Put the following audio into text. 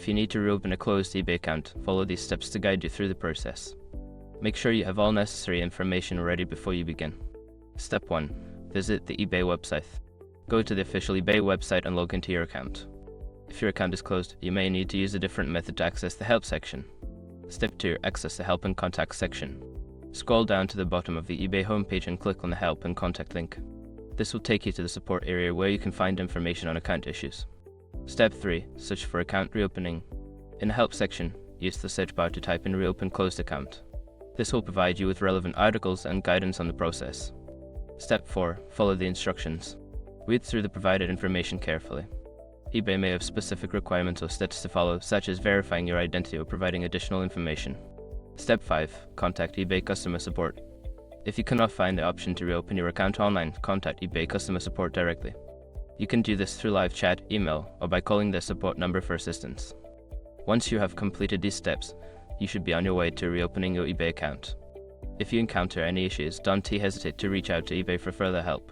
If you need to reopen a closed eBay account, follow these steps to guide you through the process. Make sure you have all necessary information ready before you begin. Step 1. Visit the eBay website. Go to the official eBay website and log into your account. If your account is closed, you may need to use a different method to access the help section. Step 2. Access the help and contact section. Scroll down to the bottom of the eBay homepage and click on the help and contact link. This will take you to the support area where you can find information on account issues. Step 3. Search for account reopening. In the help section, use the search bar to type in reopen closed account. This will provide you with relevant articles and guidance on the process. Step 4. Follow the instructions. Read through the provided information carefully. eBay may have specific requirements or steps to follow, such as verifying your identity or providing additional information. Step 5. Contact eBay customer support. If you cannot find the option to reopen your account online, contact eBay customer support directly. You can do this through live chat, email, or by calling their support number for assistance. Once you have completed these steps, you should be on your way to reopening your eBay account. If you encounter any issues, don't hesitate to reach out to eBay for further help.